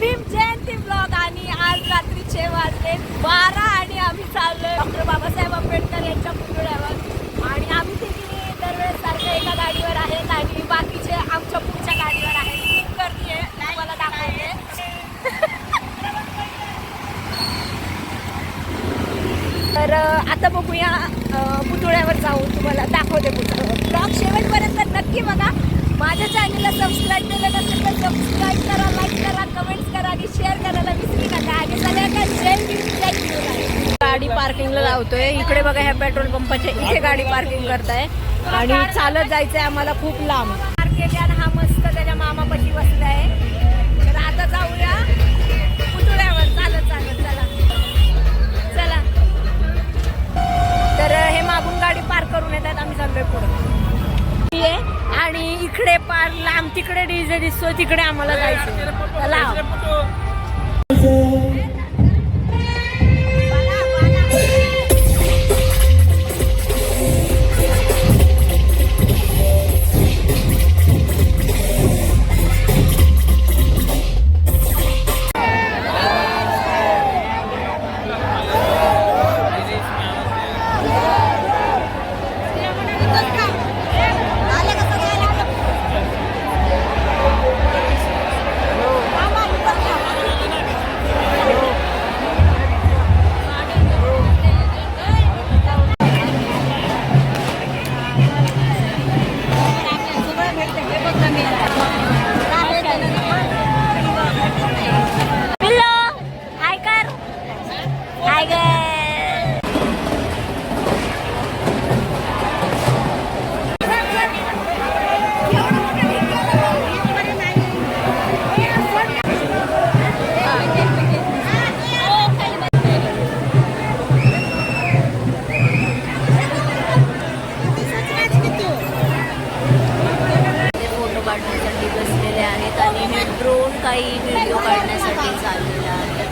Bhim Jayanti blog आणि आज रात्रीचे वाजले 12 आणि आम्ही चाललोय डॉक्टर बाबासाहेब आंबेडकर यांच्या पुतळ्यावर आणि आम्ही तिघी दरवेळेस सारख्या एका गाडीवर आहेत आणि बाकीचे आमच्या पुढच्या गाडीवर आहेत. खूप गर्दी आहे, तुम्हाला दाखवते. तर आता बघूया पुतळ्यावर जाऊ, तुम्हाला दाखवते पुतळ्यावर. ब्लॉग शेवटपर्यंत नक्की बघा. माझ्या चॅनलला सबस्क्राईब केलं नसेल तर सबस्क्राईब करा, लाईक करा, कमेंट्स करा आणि शेअर करायला विसरू नका. आणि सगळ्यांना जय भीम. गाडी पार्किंगला लावतोय. इकडे बघा, ह्या पेट्रोल पंपाच्या इथे गाडी पार्किंग करताय आणि चालत जायचंय आम्हाला खूप लांब. पार्क केली आणि हा मस्त त्याच्या मामापाशी बसलाय. तर आता जाऊया पुतळ्यावर चालत चालत. चला चला. तर हे मागून गाडी पार्क करून येतात, आम्ही चाललोय पुढे. आणि इकडे पार लांब तिकडे डीजे दिसतो, तिकडे आम्हाला जायचं. काही व्हिडिओ काढण्यासाठी चाललेला आहे.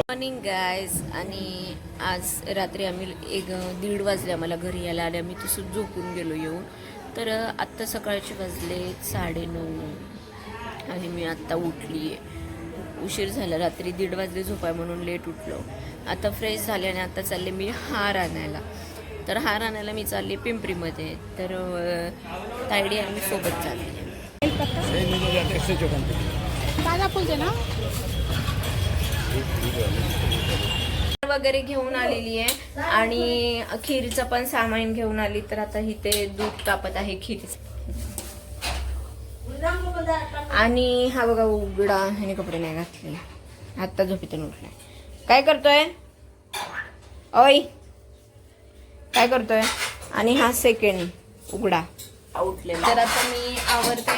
Morning guys. आणि आज रात्री आम्ही 1-1:30 वाजले आम्हाला घरी यायला आणि आम्ही तसंच झोपून गेलो येऊन. तर आत्ता सकाळचे वाजले 9:30 आणि मी आत्ता उठली आहे. उशीर झाला, रात्री 1:30 वाजले झोपाय म्हणून लेट उठलो. आता फ्रेश झाले आणि आता चालले मी हार आणायला. तर हार आणायला मी चालली पिंपरीमध्ये. तर तायडी आणि मी सोबत चालली वगैरे घेऊन आलेली आहे आणि खिरीचं पण सामान घेऊन आली. तर आता इथे दूध तापत आहे खिरीचं. आणि हा बघा उघडा, ह्याने कपडे नाही घातले, आत्ता झोपेतून उठलाय. काय करतोय ओय, काय करतोय? आणि हा सेकंड उघडा आउटलेला. तर आता मी आवरते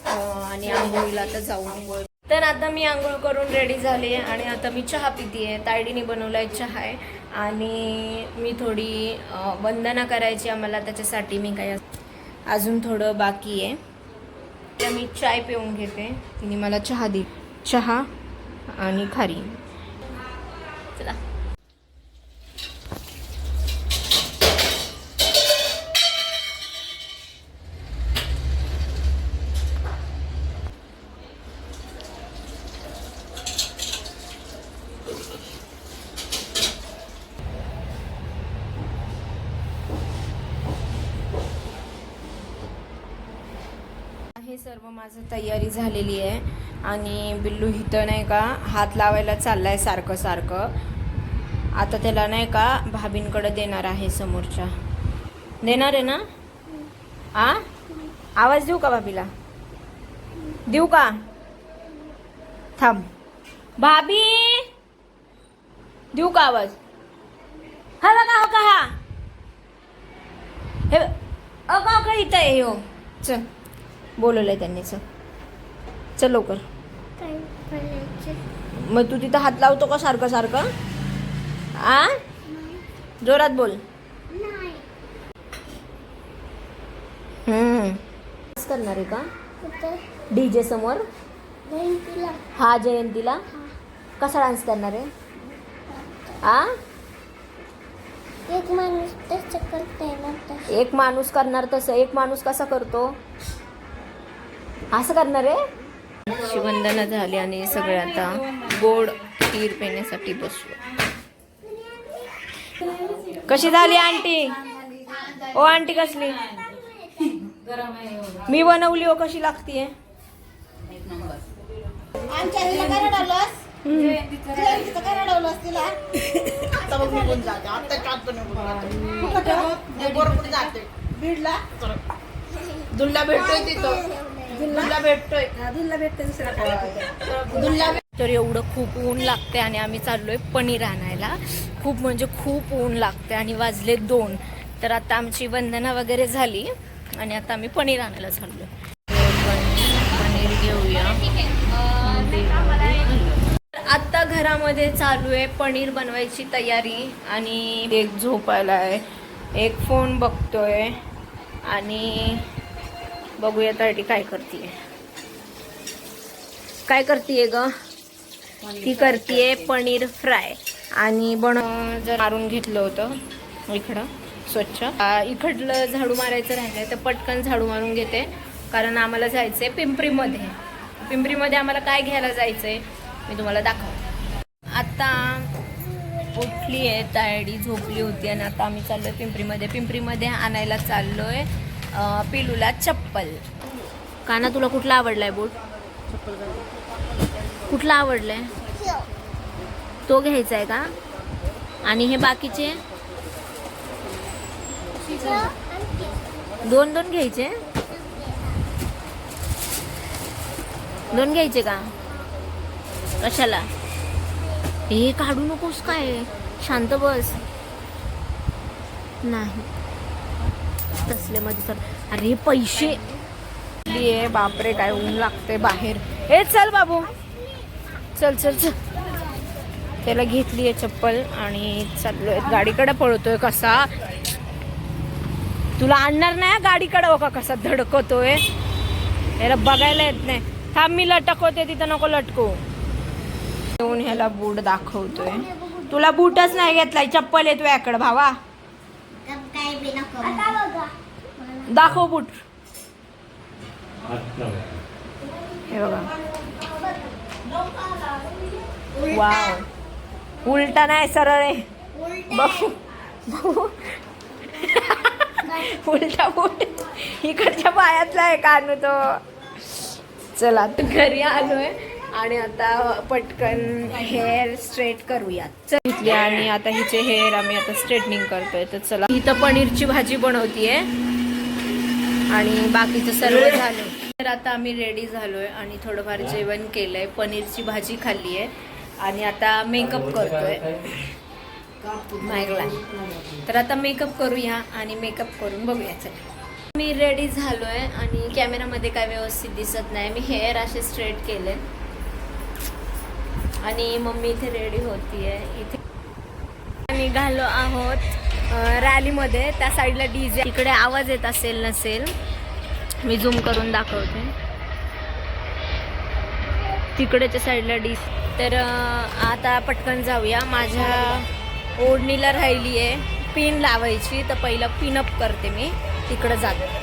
आणि आंघोळीला आता जाऊन. तर आता मी आंघोळ करून रेडी झाले आणि आता मी चहा पितीये. तायडीने बनवलाय चहा आहे आणि मी थोडी वंदना करायची आम्हाला, त्याच्यासाठी मी काय अजून थोडं बाकी आहे. तर मी चाय पिऊन घेते. तिने मला चहा दिली, चहा आणि खारी. चला. हे सर्व माझं तयारी झालेली आहे आणि बिल्लू इथं नाही का हात लावायला चाललाय सारखं सारखं. आता त्याला नाही का भाभींकडे देणार आहे, समोरच्या देणार आहे ना. आवाज देऊ का भाभीला? देऊ का? थांब. भाभी देऊ का आवाज? हा बघा, हो का, हा हे का इथं आहे. हो चल, बोलवलंय त्यांनी. चल लवकर. मग तू तिथं हात लावतो का सारखं सारखं? जोरात बोल. करणार आहे का डीजे समोर? हा, जयंतीला. कसा डान्स करणार आहे? एक माणूस तसं करतोय ना तसं. एक माणूस करणार तसं. एक माणूस कसा करतो? असं करणार आहे. शिवंदना झाली आणि सगळे आता गोड खीर पिण्यासाठी बसलो. कशी झाली आंटी? ओ आंटी कसली? मी बनवली हो. कशी लागतीये? दुल्ला भेटतोय तिथं. दुल्ला भेटतोय. तर एवढं खूप ऊन लागते आणि आम्ही चाललोय पनीर आणायला. खूप म्हणजे खूप ऊन लागते आणि वाजले 2. तर आता आमची वंदना वगैरे झाली आणि आता आम्ही पनीर आणायला चाललोय. पनीर घेऊया. आता घरामध्ये चालू आहे पनीर बनवायची तयारी आणि एक झोपायला आहे, एक फोन बघतोय आणि बघूया ताडी काय करतीये. काय करतीये ग? ती करतीये पनीर फ्राय आणि जर मारून घेतलं होतं इकडं स्वच्छ. इकडलं झाडू मारायचं राहिलंय तर पटकन झाडू मारून घेते कारण आम्हाला जायचंय पिंपरीमध्ये. पिंपरीमध्ये आम्हाला काय घ्यायला जायचंय मी तुम्हाला दाखवते. आता उठली आहे तायडी, झोपली होती आणि आता आम्ही चाललोय पिंपरीमध्ये. पिंपरीमध्ये आणायला चाललोय पिलूला चप्पल. काना तुला कुठला आवडलाय बूट? कुठला आवडलाय? तो घ्यायचा आहे का? आणि हे बाकीचे 2 घ्यायचे? 2 घ्यायचे का? कशाला? हे काढू नकोस. काय शांत बस. नाही तसले मध्ये चल. अरे पैसे बापरे काय ऊन लागते बाहेर. ए चल बाबू, चल चल चल. त्याला घेतली आहे चप्पल आणि चाललोय. गाडीकडे पळतोय कसा. तुला आणणार नाही गाडीकडे. हो का कसा धडकतोय. याला बघायला येत नाही. थांब मी लटकवते तिथं, नको लटकू. येऊन ह्याला बूट दाखवतोय. तुला बूटच नाही घेतलाय, चप्पल येतोय याकडे भावा. दाखव बूट. हे बघा. वाव, उलटा नाही सरळ आहे. बघू उलटा बूट इकडच्या पायातला आहे कानू तो. चला घरी आलोय आणि आता पटकन हेअर स्ट्रेट करूयात. घेतली आणि आता हिचे हेअर आम्ही आता स्ट्रेटनिंग करतोय. तर चला. इथं पनीरची भाजी बनवतीये आणि बाकीचं सर्व झालं. तर आता आम्ही रेडी झालोय आणि थोडंफार जेवण केलंय. पनीरची भाजी खाल्ली आहे आणि आता मेकअप करतोय. मायकला तर आता मेकअप करूया आणि मेकअप करून बघूया. चला मी रेडी झालोय आणि कॅमेरामध्ये काय व्यवस्थित दिसत नाही. मी हेअर असे स्ट्रेट केले आणि मम्मी इथे रेडी होतीये. इथे निघालो आहोत रॅलीमध्ये. त्या साईडला डीजे. इकडे आवाज येत असेल नसेल मी झूम करून दाखवते. तिकडेच्या साईडला डीजे. तर आता पटकन जाऊया. माझ्या ओढणीला राहिली आहे पिन लावायची तर पहिलं पिनअप करते मी. तिकडं जाते.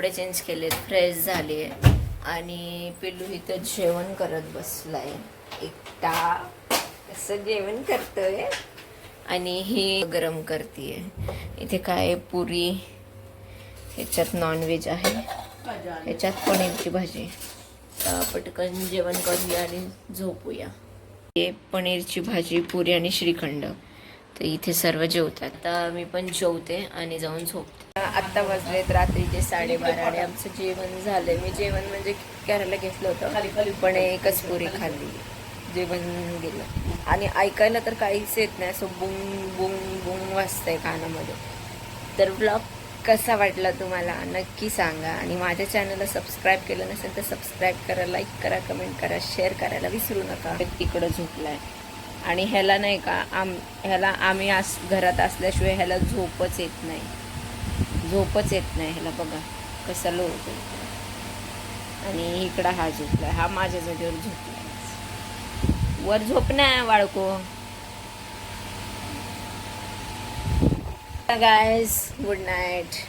कपडे चेंज केलेत, फ्रेश झाली आणि पिल्लू इथं जेवण करत बसलाय एकटा. असं जेवण करतोय आणि ही गरम करतीये. इथे काय पुरी, ह्याच्यात नॉनव्हेज आहे, ह्याच्यात पनीरची भाजी. पटकन जेवण करूया आणि झोपूया. हे पनीरची भाजी, पुरी आणि श्रीखंड. तर इथे सर्व जेवतात. आता मी पण जेवते आणि जाऊन झोपते. आत्ता वाजलेत रात्रीचे 12:30 आणि आमचं जेवण झालंय. मी जेवण म्हणजे करायला घेतलं होतं, पण एकच पुरी खाल्ली, जेवण गेलं. आणि ऐकायला तर काहीच येत नाही, असं बुंग बुंग बुंग वाजतंय कानामध्ये. तर ब्लॉग कसा वाटला तुम्हाला नक्की सांगा. आणि माझ्या चॅनलला सबस्क्राईब केलं नसेल तर सबस्क्राईब करा, लाईक करा, कमेंट करा, शेअर करायला विसरू नका. तिकडं झोपलाय आणि ह्याला नाही का ह्याला आम्ही घरात असल्याशिवाय ह्याला झोपच येत नाही ह्याला. बघा कसा लोळतो. आणि इकडं हा झोपलाय, हा माझ्या जागेवर झोपलाय. वर झोप ना बाळको. Guys, good night.